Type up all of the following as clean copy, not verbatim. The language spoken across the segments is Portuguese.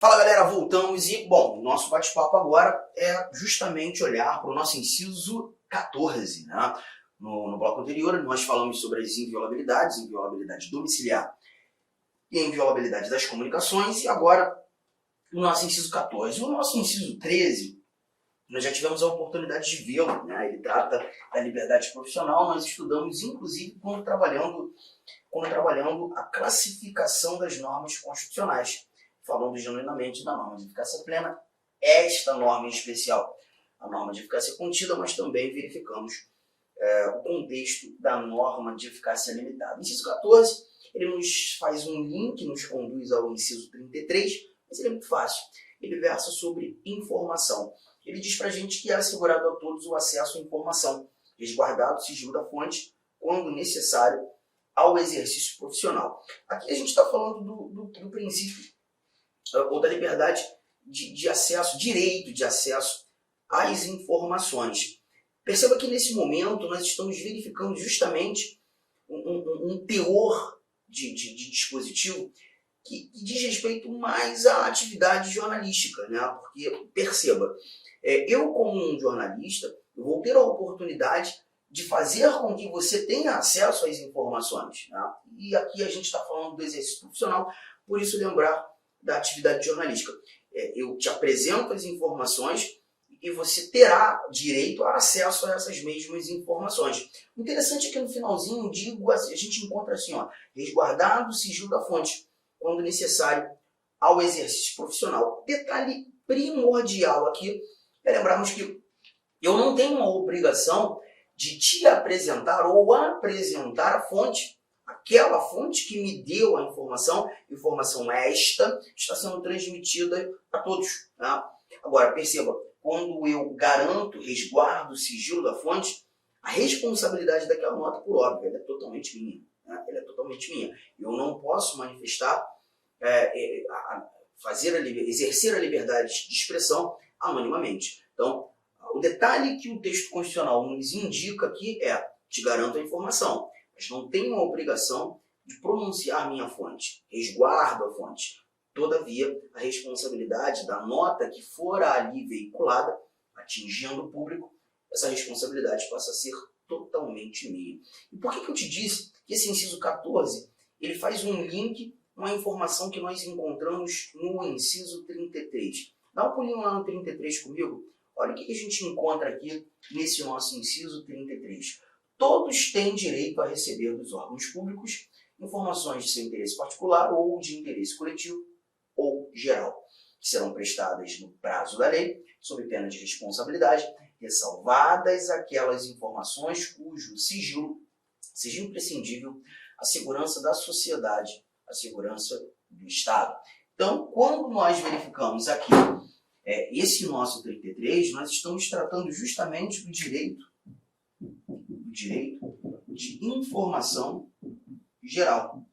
Fala galera, voltamos e, bom, nosso bate-papo agora é justamente olhar para o nosso inciso 14, né? No bloco anterior nós falamos sobre as inviolabilidades, inviolabilidade domiciliar e a inviolabilidade das comunicações, e agora o nosso inciso 14. O nosso inciso 13, nós já tivemos a oportunidade de vê-lo, né? Ele trata da liberdade profissional, nós estudamos inclusive quando trabalhando a classificação das normas constitucionais, falando genuinamente da norma de eficácia plena, esta norma em especial, a norma de eficácia contida, mas também verificamos o contexto da norma de eficácia limitada. O inciso 14, ele nos faz um link, nos conduz ao inciso 33, mas ele é muito fácil. Ele versa sobre informação. Ele diz para a gente que é assegurado a todos o acesso à informação, resguardado o sigilo da fonte, quando necessário, ao exercício profissional. Aqui a gente está falando do princípio ou da liberdade de acesso, direito de acesso às informações. Perceba que nesse momento nós estamos verificando justamente um teor de dispositivo que diz respeito mais à atividade jornalística, né? Porque, perceba, eu como um jornalista, eu vou ter a oportunidade de fazer com que você tenha acesso às informações, né? E aqui a gente está falando do exercício profissional, por isso lembrar da atividade jornalística. Eu te apresento as informações e você terá direito a acesso a essas mesmas informações. O interessante é que no finalzinho, a gente encontra assim, ó, resguardado o sigilo da fonte, quando necessário, ao exercício profissional. Detalhe primordial aqui é lembrarmos que eu não tenho uma obrigação de te apresentar ou apresentar a fonte, aquela fonte que me deu a informação esta está sendo transmitida a todos. Tá? Agora, perceba, quando eu garanto, resguardo o sigilo da fonte, a responsabilidade daquela nota, por óbvio, ela é totalmente minha. Né? Ela é totalmente minha. Eu não posso manifestar, exercer a liberdade de expressão anonimamente. Então, o detalhe que o texto constitucional nos indica aqui é: te garanto a informação, mas não tenho a obrigação de pronunciar minha fonte, resguardo a fonte. Todavia, a responsabilidade da nota que for ali veiculada, atingindo o público, essa responsabilidade passa a ser totalmente minha. E por que eu te disse que esse inciso 14 ele faz um link com a informação que nós encontramos no inciso 33? Dá um pulinho lá no 33 comigo. Olha o que a gente encontra aqui nesse nosso inciso 33. Todos têm direito a receber dos órgãos públicos informações de seu interesse particular ou de interesse coletivo ou geral, que serão prestadas no prazo da lei, sob pena de responsabilidade, ressalvadas aquelas informações cujo sigilo seja imprescindível à segurança da sociedade, à segurança do Estado. Então, quando nós verificamos aqui esse nosso 33, nós estamos tratando justamente do direito de informação geral.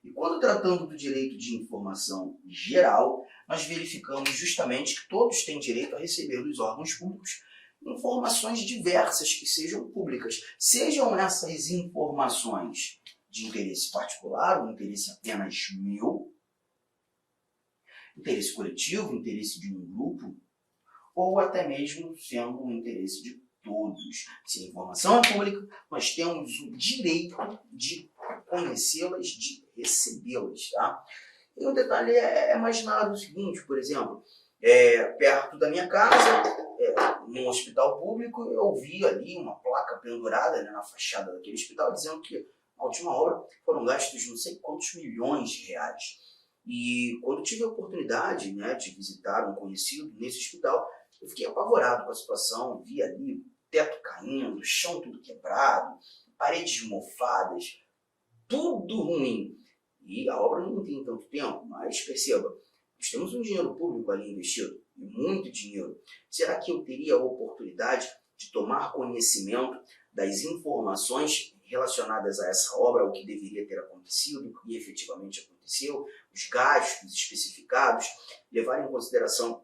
E quando tratando do direito de informação geral, nós verificamos justamente que todos têm direito a receber dos órgãos públicos informações diversas que sejam públicas. Sejam essas informações de interesse particular, ou interesse apenas meu, interesse coletivo, interesse de um grupo, ou até mesmo sendo um interesse de todos. Se a informação é pública, nós temos o direito de conhecê-las, de recebê-las. Tá? E um detalhe é imaginar o seguinte, por exemplo, perto da minha casa, num hospital público, eu vi ali uma placa pendurada, né, na fachada daquele hospital, dizendo que na última obra foram gastos não sei quantos milhões de reais. E quando tive a oportunidade, né, de visitar um conhecido nesse hospital, eu fiquei apavorado com a situação. Vi ali o teto caindo, o chão tudo quebrado, paredes mofadas, tudo ruim. E a obra não tem tanto tempo, mas perceba, nós temos um dinheiro público ali investido, e muito dinheiro. Será que eu teria a oportunidade de tomar conhecimento das informações relacionadas a essa obra, o que deveria ter acontecido, o que efetivamente aconteceu, os gastos especificados, levar em consideração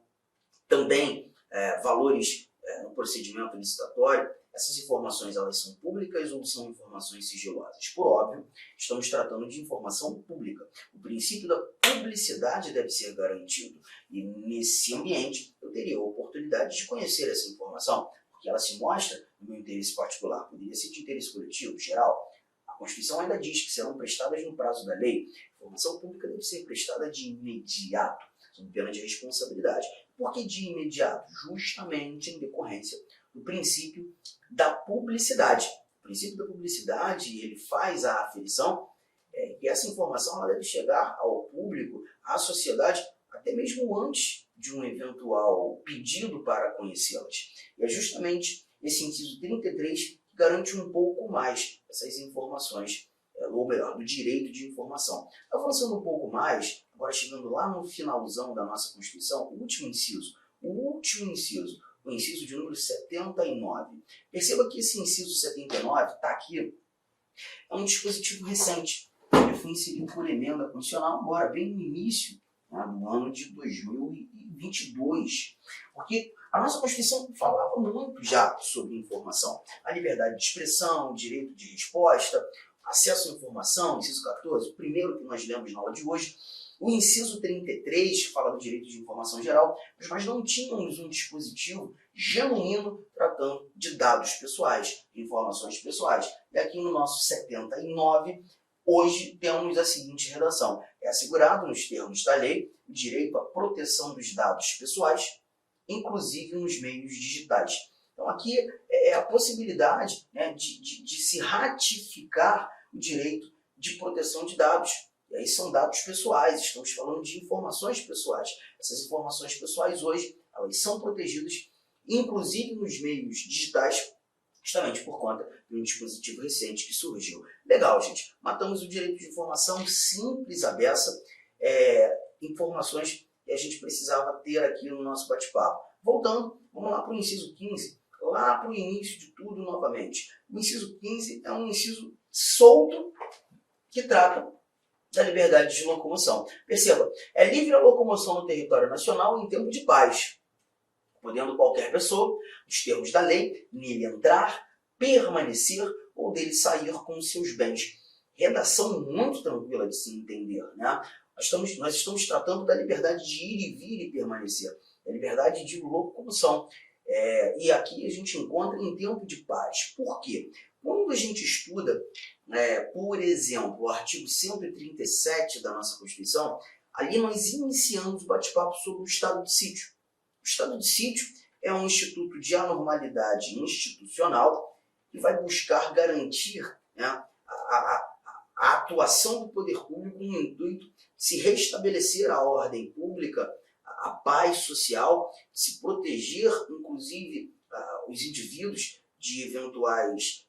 também valores no procedimento licitatório, essas informações elas são públicas ou são informações sigilosas? Por óbvio, estamos tratando de informação pública. O princípio da publicidade deve ser garantido e nesse ambiente eu teria a oportunidade de conhecer essa informação, porque ela se mostra no meu interesse particular, poderia ser de interesse coletivo, geral. A Constituição ainda diz que serão prestadas no prazo da lei. A informação pública deve ser prestada de imediato, sob pena de responsabilidade. Por que de imediato? Justamente em decorrência do princípio da publicidade. O princípio da publicidade, ele faz a aferição que essa informação ela deve chegar ao público, à sociedade, até mesmo antes de um eventual pedido para conhecê-las. E é justamente esse inciso 33 que garante um pouco mais essas informações, ou melhor, do direito de informação. Avançando um pouco mais, agora chegando lá no finalzão da nossa Constituição, o último inciso, o inciso de número 79. Perceba que esse inciso 79 está aqui, é um dispositivo recente. Ele foi inserido por emenda constitucional agora, bem no início, né, do ano de 2022. Porque a nossa Constituição falava muito já sobre informação. A liberdade de expressão, o direito de resposta, acesso à informação, inciso 14, o primeiro que nós lemos na aula de hoje. O inciso 33 fala do direito de informação geral, mas nós não tínhamos um dispositivo genuíno tratando de dados pessoais, de informações pessoais. E aqui no nosso 79, hoje temos a seguinte redação: é assegurado nos termos da lei o direito à proteção dos dados pessoais, inclusive nos meios digitais. Então aqui é a possibilidade, né, de se ratificar o direito de proteção de dados. E aí são dados pessoais, estamos falando de informações pessoais. Essas informações pessoais hoje elas são protegidas, inclusive nos meios digitais, justamente por conta de um dispositivo recente que surgiu. Legal, gente. Matamos o direito de informação simples à beça, informações que a gente precisava ter aqui no nosso bate-papo. Voltando, vamos lá para o inciso 15, lá para o início de tudo novamente. O inciso 15 é um inciso solto que trata da liberdade de locomoção. Perceba, é livre a locomoção no território nacional em tempo de paz, podendo qualquer pessoa, nos termos da lei, nele entrar, permanecer ou dele sair com seus bens. Redação muito tranquila de se entender, né? Nós estamos tratando da liberdade de ir e vir e permanecer, da liberdade de locomoção. E aqui a gente encontra em tempo de paz. Por quê? Quando a gente estuda, por exemplo, o artigo 137 da nossa Constituição, ali nós iniciamos o bate-papo sobre o estado de sítio. O estado de sítio é um instituto de anormalidade institucional que vai buscar garantir, né, a atuação do poder público no intuito de se restabelecer a ordem pública, a paz social, se proteger, inclusive, os indivíduos de eventuais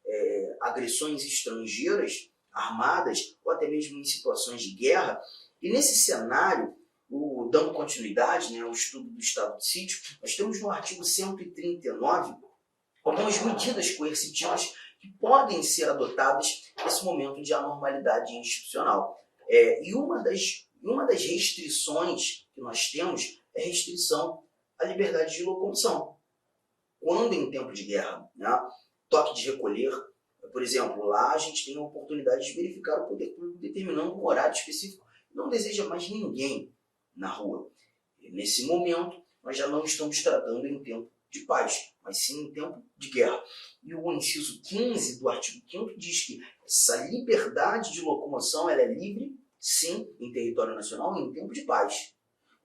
agressões estrangeiras, armadas, ou até mesmo em situações de guerra. E nesse cenário, dando continuidade, né, ao estudo do estado de sítio, nós temos no artigo 139 algumas medidas coercitivas que podem ser adotadas nesse momento de anormalidade institucional. E uma das restrições que nós temos é a restrição à liberdade de locomoção. Quando em tempo de guerra, né, toque de recolher, por exemplo, lá a gente tem a oportunidade de verificar o poder público determinando um horário específico, não deseja mais ninguém na rua. E nesse momento, nós já não estamos tratando em tempo de paz, mas sim em tempo de guerra. E o inciso 15 do artigo 5º diz que essa liberdade de locomoção ela é livre, sim, em território nacional e em tempo de paz.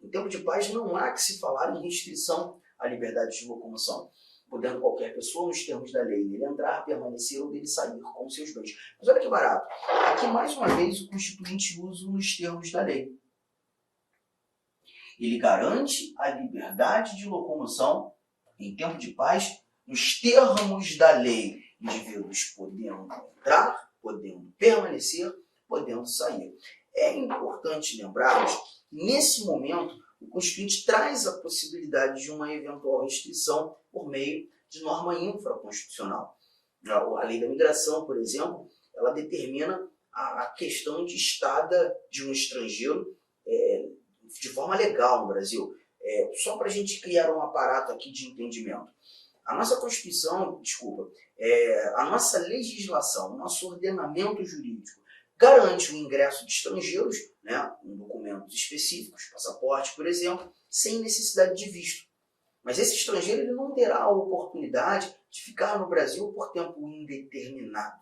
Em tempo de paz não há que se falar em restrição à liberdade de locomoção, podendo qualquer pessoa, nos termos da lei, dele entrar, permanecer ou dele sair com seus bens. Mas olha que barato. Aqui, mais uma vez, o Constituinte usa nos termos da lei. Ele garante a liberdade de locomoção em tempo de paz, nos termos da lei, indivíduos podendo entrar, podendo permanecer, podendo sair. É importante lembrarmos que, nesse momento, o Constituinte traz a possibilidade de uma eventual restrição por meio de norma infraconstitucional. A lei da migração, por exemplo, ela determina a questão de estada de um estrangeiro de forma legal no Brasil. Só para a gente criar um aparato aqui de entendimento. A nossa Constituição, desculpa, a nossa legislação, o nosso ordenamento jurídico garante o ingresso de estrangeiros, né, em documentos específicos, passaporte, por exemplo, sem necessidade de visto. Mas esse estrangeiro ele não terá a oportunidade de ficar no Brasil por tempo indeterminado.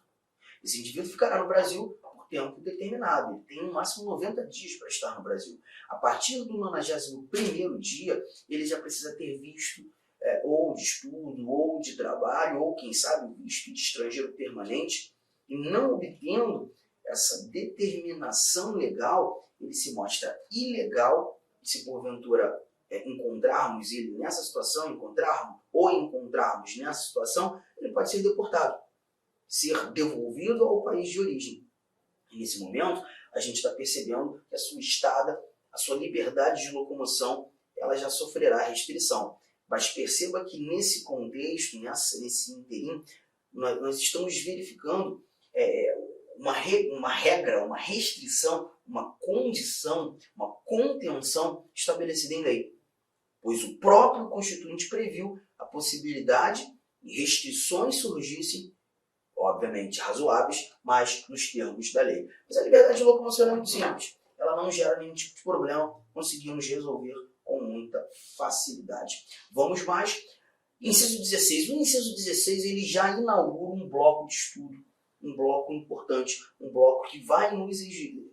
Esse indivíduo ficará no Brasil por tempo determinado. Ele tem no máximo 90 dias para estar no Brasil. A partir do 91º dia, ele já precisa ter visto ou de estudo, ou de trabalho, ou quem sabe visto de estrangeiro permanente, e não obtendo essa determinação legal, ele se mostra ilegal, e se porventura encontrarmos ele nessa situação, encontrarmos nessa situação, ele pode ser deportado, ser devolvido ao país de origem. E nesse momento, a gente está percebendo que a sua estada, a sua liberdade de locomoção, ela já sofrerá restrição. Mas perceba que nesse contexto, nesse interim, nós estamos verificando uma regra, uma restrição, uma condição, uma contenção estabelecida em lei. Pois o próprio Constituinte previu a possibilidade de restrições surgissem, obviamente razoáveis, mas nos termos da lei. Mas a liberdade de locomoção é muito simples. Ela não gera nenhum tipo de problema, conseguimos resolver com muita facilidade. Vamos mais. Inciso 16. O inciso 16 ele já inaugura um bloco de estudo, um bloco importante, um bloco que vai nos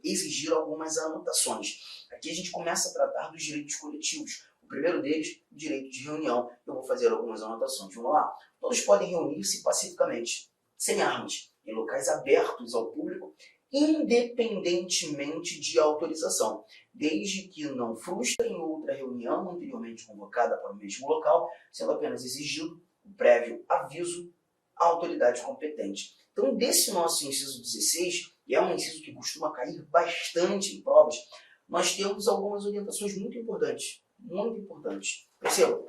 exigir algumas anotações. Aqui a gente começa a tratar dos direitos coletivos. O primeiro deles, o direito de reunião. Eu vou fazer algumas anotações. Vamos lá? Todos podem reunir-se pacificamente, sem armas, em locais abertos ao público, independentemente de autorização, desde que não frustrem outra reunião anteriormente convocada para o mesmo local, sendo apenas exigido o prévio aviso à autoridade competente. Então, desse nosso inciso 16, e é um inciso que costuma cair bastante em provas, nós temos algumas orientações muito importantes. Muito importantes. Perceba?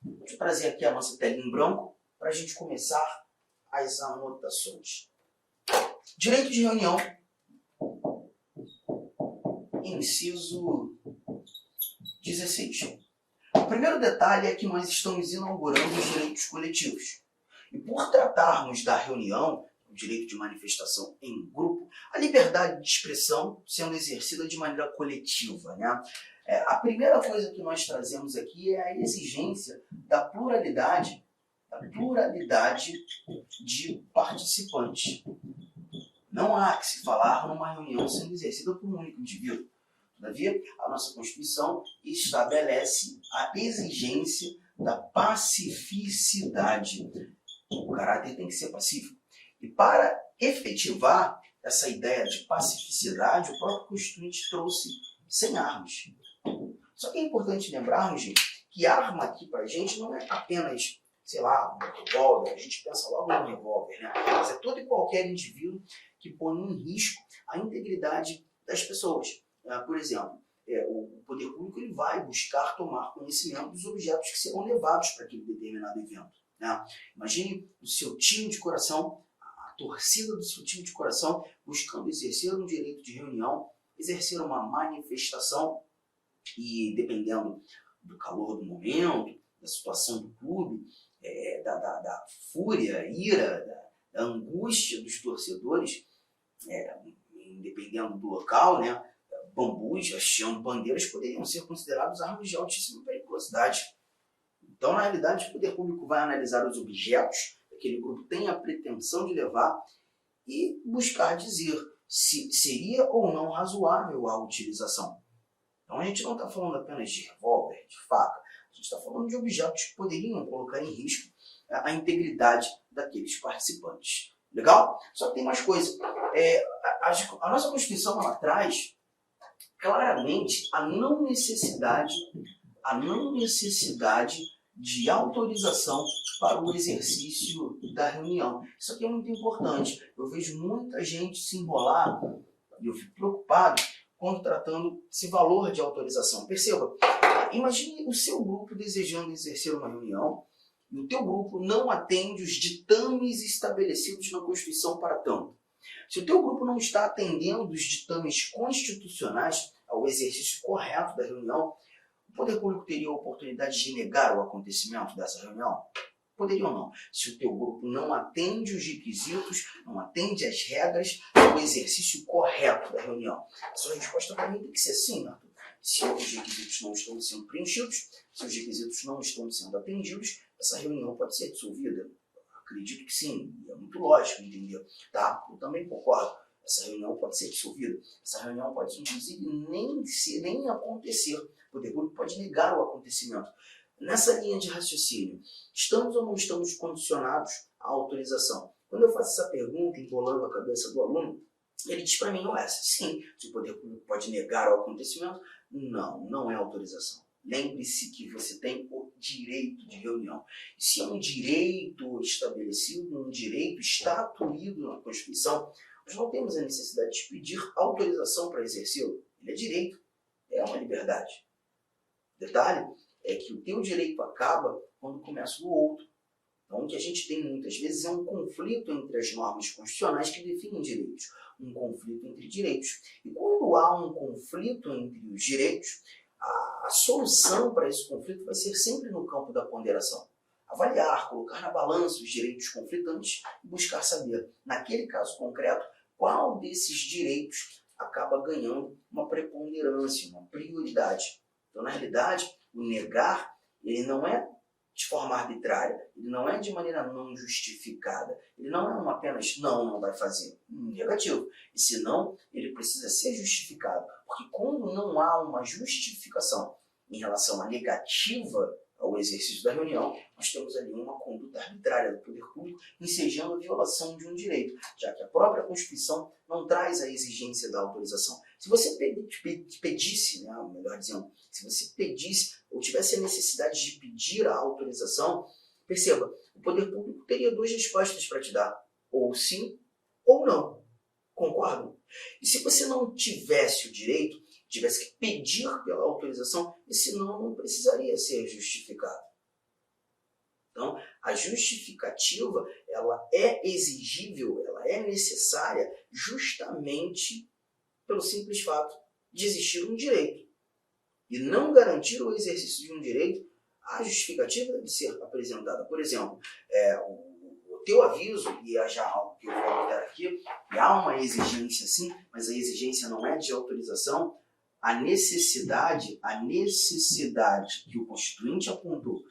Deixa eu trazer aqui a nossa telinha em branco para a gente começar as anotações. Direito de reunião, inciso 16. O primeiro detalhe é que nós estamos inaugurando os direitos coletivos. E por tratarmos da reunião, o direito de manifestação em grupo, a liberdade de expressão sendo exercida de maneira coletiva, né? A primeira coisa que nós trazemos aqui é a exigência da pluralidade de participantes. Não há que se falar numa reunião sendo exercida por um único indivíduo. Todavia, a nossa Constituição estabelece a exigência da pacificidade. O caráter tem que ser pacífico. E para efetivar essa ideia de pacificidade, o próprio Constituinte trouxe sem armas. Só que é importante lembrarmos, gente, que arma aqui para a gente não é apenas, sei lá, um revólver. A gente pensa logo no revólver, né? Mas é todo e qualquer indivíduo que põe em risco a integridade das pessoas. Por exemplo, o poder público ele vai buscar tomar conhecimento dos objetos que serão levados para aquele determinado evento. Né? Imagine o seu time de coração, a torcida do seu time de coração, buscando exercer um direito de reunião, exercer uma manifestação e, dependendo do calor do momento, da situação do clube, da fúria, ira, da angústia dos torcedores, dependendo do local, né, bambus, hasteando bandeiras poderiam ser considerados armas de altíssima periculosidade. Então, na realidade, o poder público vai analisar os objetos que aquele grupo tem a pretensão de levar e buscar dizer se seria ou não razoável a utilização. Então, a gente não está falando apenas de revólver, de faca, a gente está falando de objetos que poderiam colocar em risco a integridade daqueles participantes. Legal? Só que tem mais coisa. A nossa Constituição ela traz claramente a não necessidade de autorização para o exercício da reunião. Isso aqui é muito importante. Eu vejo muita gente se enrolar e eu fico preocupado quando tratando esse valor de autorização. Perceba, imagine o seu grupo desejando exercer uma reunião e o teu grupo não atende os ditames estabelecidos na Constituição para tanto. Se o teu grupo não está atendendo os ditames constitucionais ao exercício correto da reunião, o O poder público teria a oportunidade de negar o acontecimento dessa reunião? Poderia ou não? Se o teu grupo não atende os requisitos, não atende as regras do exercício correto da reunião. A sua resposta para mim tem que ser sim, Arthur. Se os requisitos não estão sendo preenchidos, se os requisitos não estão sendo atendidos, essa reunião pode ser dissolvida. Acredito que sim, é muito lógico, entendeu? Tá? Eu também concordo. Essa reunião pode ser dissolvida. Essa reunião pode, inclusive, nem acontecer. O poder público pode negar o acontecimento. Nessa linha de raciocínio, estamos ou não estamos condicionados à autorização? Quando eu faço essa pergunta, embolando a cabeça do aluno, ele diz para mim, sim, se o poder público pode negar o acontecimento, não é autorização. Lembre-se que você tem o direito de reunião. E se é um direito estabelecido, um direito estatuído na Constituição, nós não temos a necessidade de pedir autorização para exercê-lo. Ele é direito, é uma liberdade. Detalhe é que o teu direito acaba quando começa o outro. Então, o que a gente tem muitas vezes é um conflito entre as normas constitucionais que definem direitos. Um conflito entre direitos. E quando há um conflito entre os direitos, a solução para esse conflito vai ser sempre no campo da ponderação. Avaliar, colocar na balança os direitos conflitantes e buscar saber, naquele caso concreto, qual desses direitos acaba ganhando uma preponderância, uma prioridade. Então, na realidade, o negar, ele não é de forma arbitrária, ele não é de maneira não justificada, ele não é apenas não vai fazer, negativo. E se não, ele precisa ser justificado, porque quando não há uma justificação em relação à negativa ao exercício da reunião, nós temos ali uma conduta arbitrária do poder público ensejando a violação de um direito, já que a própria Constituição não traz a exigência da autorização. Se você pedisse, melhor dizendo, se você pedisse ou tivesse a necessidade de pedir a autorização, perceba, o poder público teria duas respostas para te dar, ou sim ou não. Concordam? E se você não tivesse o direito, tivesse que pedir pela autorização, esse não precisaria ser justificado. Então, a justificativa, ela é exigível, ela é necessária justamente pelo simples fato de existir um direito. E não garantir o exercício de um direito, a justificativa deve ser apresentada. Por exemplo, o teu aviso, e é já algo que eu vou anotar aqui, e há uma exigência sim, mas a exigência não é de autorização, a necessidade que o Constituinte apontou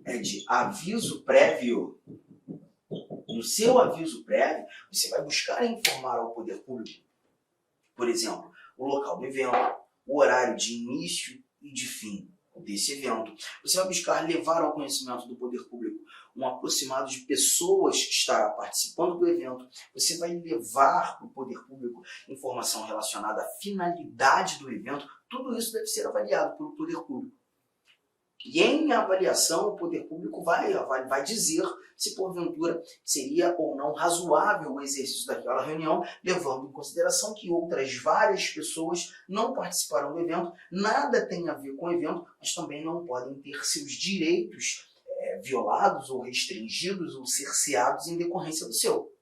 é de aviso prévio. No seu aviso prévio, você vai buscar informar ao poder público, por exemplo, o local do evento, o horário de início e de fim desse evento. Você vai buscar levar ao conhecimento do poder público um aproximado de pessoas que estará participando do evento. Você vai levar para o poder público informação relacionada à finalidade do evento. Tudo isso deve ser avaliado pelo poder público. E em avaliação, o poder público vai dizer se porventura seria ou não razoável o exercício daquela reunião, levando em consideração que outras várias pessoas não participaram do evento, nada tem a ver com o evento, mas também não podem ter seus direitos violados ou restringidos ou cerceados em decorrência do seu.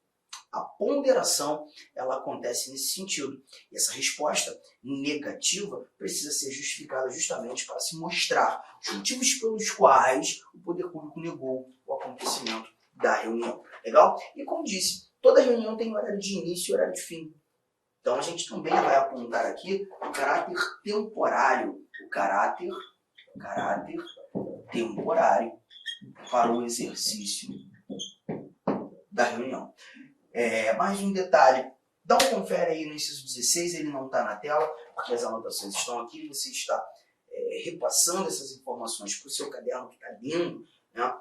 A ponderação, ela acontece nesse sentido. E essa resposta negativa precisa ser justificada justamente para se mostrar os motivos pelos quais o poder público negou o acontecimento da reunião. Legal? E como disse, toda reunião tem horário de início e horário de fim. Então a gente também vai apontar aqui o caráter temporário. O caráter temporário para o exercício da reunião. Mais um detalhe, dá um confere aí no inciso 16, ele não está na tela, porque as anotações estão aqui, você está repassando essas informações para o seu caderno que está lindo, né?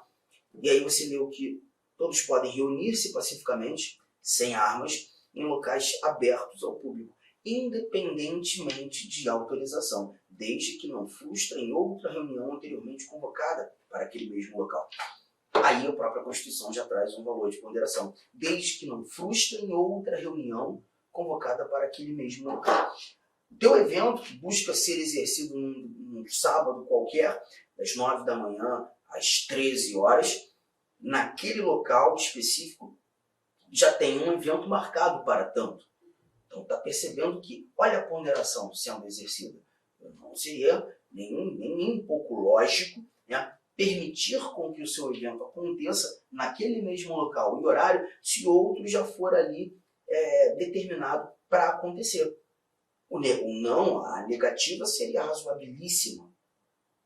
E aí você leu que todos podem reunir-se pacificamente, sem armas, em locais abertos ao público, independentemente de autorização, desde que não frustrem outra reunião anteriormente convocada para aquele mesmo local. Aí a própria Constituição já traz um valor de ponderação, desde que não frustrem outra reunião convocada para aquele mesmo local. O teu evento, que busca ser exercido num sábado qualquer, das 9 da manhã às 13 horas, naquele local específico, já tem um evento marcado para tanto. Então está percebendo que, olha a ponderação sendo exercida. Não seria nem um pouco lógico, né, permitir com que o seu evento aconteça naquele mesmo local e horário se outro já for ali determinado para acontecer. O não, a negativa seria razoabilíssima.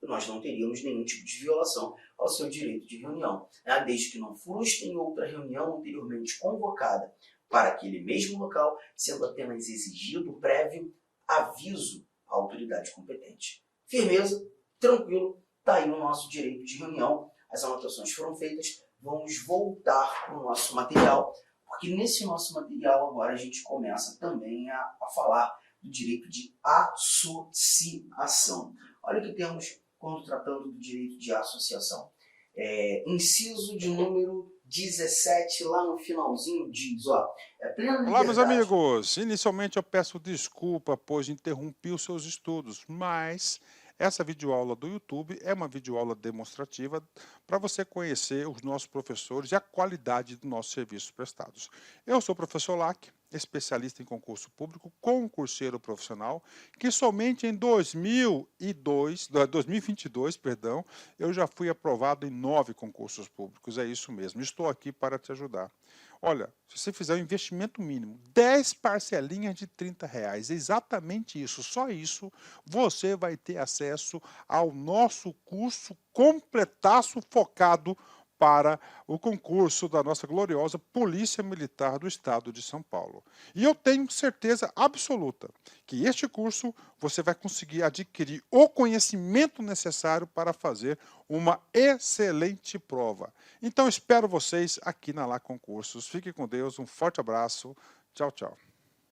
Nós não teríamos nenhum tipo de violação ao seu direito de reunião, né? Desde que não frustre em outra reunião anteriormente convocada para aquele mesmo local, sendo apenas exigido prévio aviso à autoridade competente. Firmeza, tranquilo, está aí o nosso direito de reunião. As anotações foram feitas, vamos voltar para o nosso material, porque nesse nosso material agora a gente começa também a falar do direito de associação. Olha o que temos quando tratando do direito de associação. Inciso de número 17, lá no finalzinho diz, plena Olá, meus liberdade. amigos! Inicialmente eu peço desculpa, pois interrompi os seus estudos, mas essa videoaula do YouTube é uma videoaula demonstrativa para você conhecer os nossos professores e a qualidade dos nossos serviços prestados. Eu sou o professor Lac, especialista em concurso público, concurseiro profissional, que somente em 2022, eu já fui aprovado em 9 concursos públicos. É isso mesmo, estou aqui para te ajudar. Olha, se você fizer um investimento mínimo, 10 parcelinhas de R$30, exatamente isso, só isso, você vai ter acesso ao nosso curso completaço focado para o concurso da nossa gloriosa Polícia Militar do Estado de São Paulo. E eu tenho certeza absoluta que este curso você vai conseguir adquirir o conhecimento necessário para fazer uma excelente prova. Então espero vocês aqui na Lá Concursos. Fiquem com Deus, um forte abraço. Tchau, tchau.